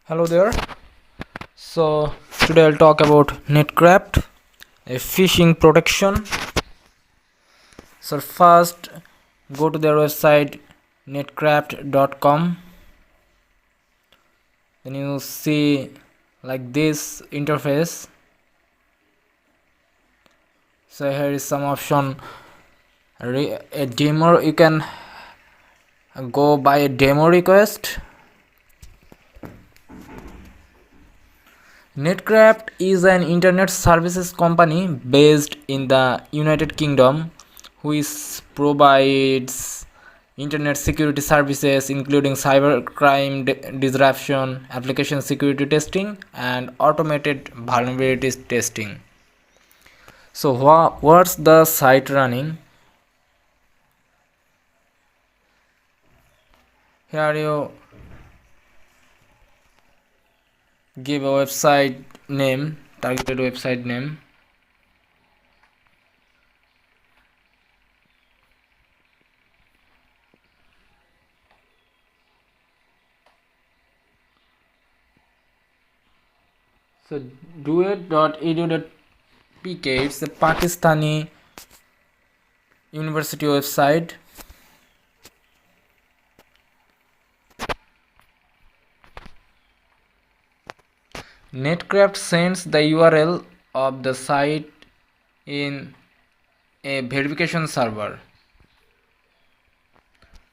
Hello there. So today I'll talk about Netcraft, a phishing protection. So first go to their website netcraft.com. Then you see like this interface. So here is some option. A demo, you can go by a demo request. Netcraft is an internet services company based in the United Kingdom which provides internet security services including cybercrime disruption, application security testing, and automated vulnerabilities testing. So what's the site running? Here you give a website name, targeted website name. So duet.edu.pk, it's a Pakistani university website. Netcraft sends the URL of the site in a verification server.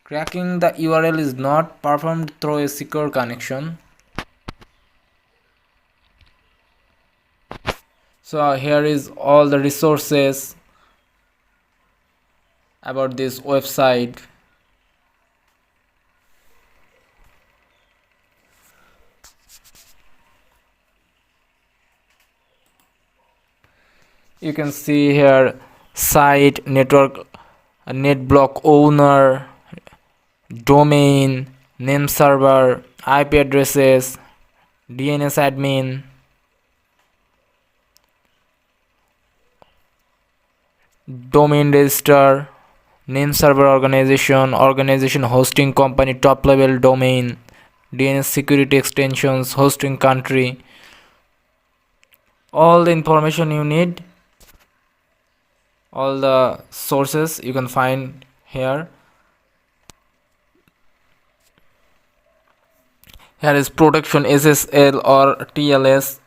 Cracking the URL is not performed through a secure connection. So here is all the resources about this website. You can see here site, network, net block owner, domain, name server, IP addresses, DNS admin, domain register, name server organization hosting company, top level domain, DNS security extensions, hosting country, all the information you need, all the sources you can find here. Here is protection SSL or TLS.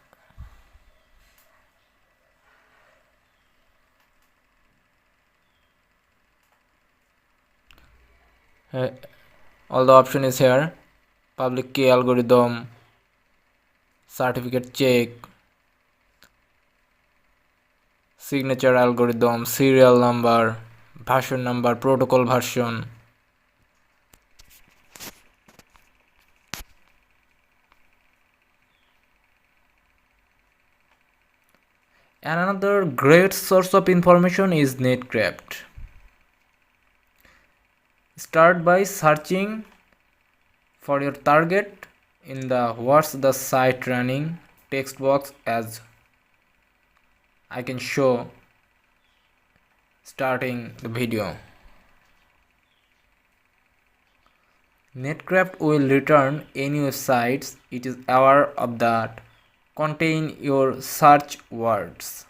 All the option is here. Public key algorithm, certificate check, signature algorithm, serial number, version number, protocol version. And another great source of information is Netcraft. Start by searching for your target in the what's the site running text box, as I can show starting the video. Netcraft will return any websites it is aware of that contain your search words.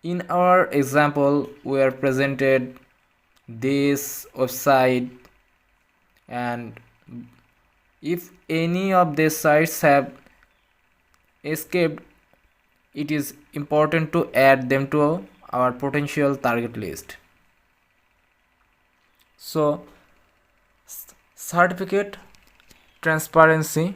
In our example, we are presented this website, and if any of these sites have escaped, it is important to add them to our potential target list. So certificate transparency.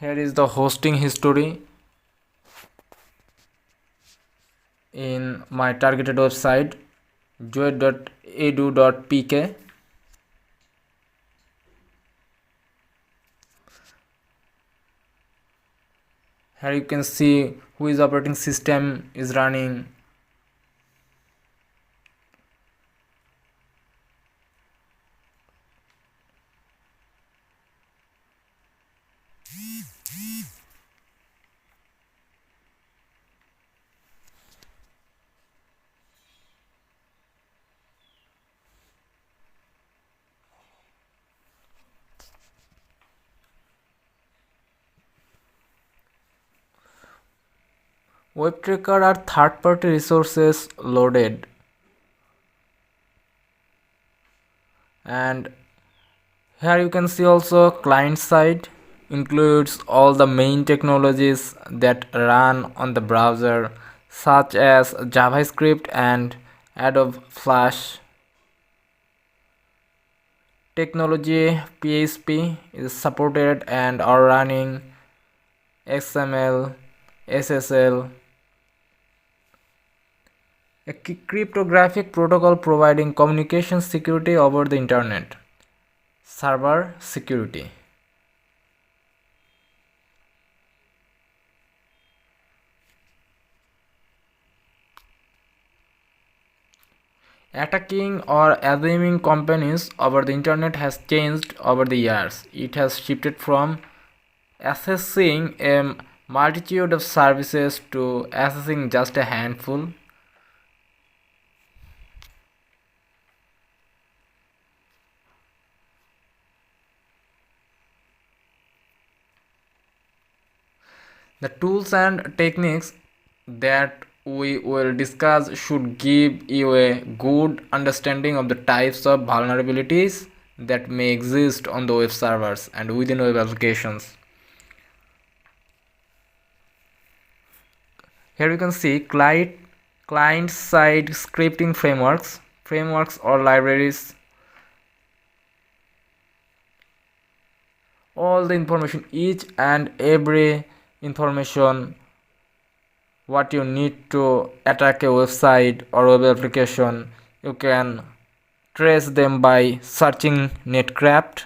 Here is the hosting history in my targeted website duet.edu.pk. Here you can see who is operating system is running. Web tracker are third-party resources loaded, and here you can see also client side includes all the main technologies that run on the browser such as JavaScript and Adobe Flash. Technology PHP is supported and are running XML, SSL, a cryptographic protocol providing communication security over the internet, server security. Attacking or assuming companies over the internet has changed over the years. It has shifted from accessing a multitude of services to accessing just a handful. The tools and techniques that we will discuss should give you a good understanding of the types of vulnerabilities that may exist on the web servers and within web applications. Here you can see client-side scripting frameworks or libraries. All the information, each and every information what you need to attack a website or web application, you can trace them by searching Netcraft.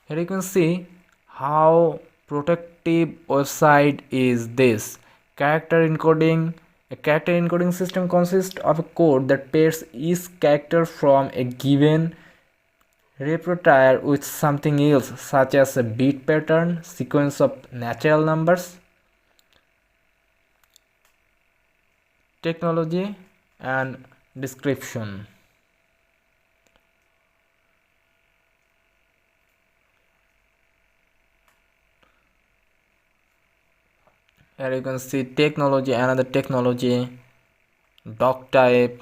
Here you can see how protective website is this. Character encoding. A character encoding system consists of a code that pairs each character from a given repertoire with something else, such as a beat pattern, sequence of natural numbers. Technology and description. Here you can see technology, another technology, doc type.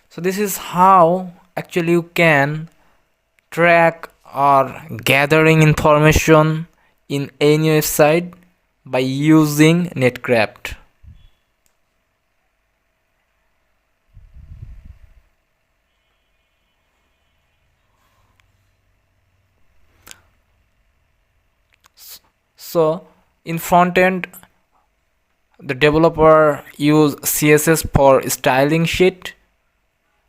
So this is how actually you can track or gathering information in any website by using Netcraft. So in front end, the developer use CSS for styling sheet,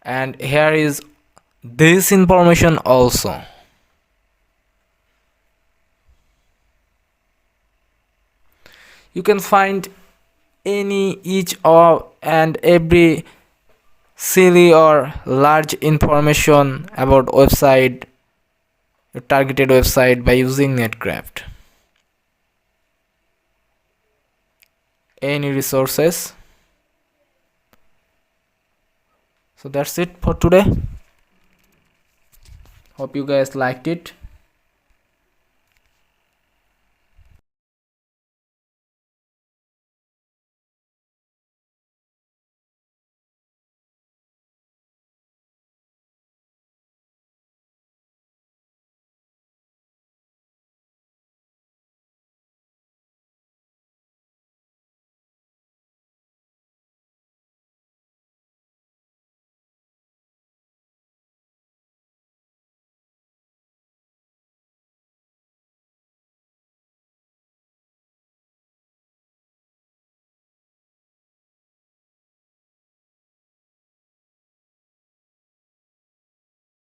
and here is this information also. You can find each and every silly or large information about website, targeted website, by using Netcraft. Any resources. So that's it for today. Hope you guys liked it.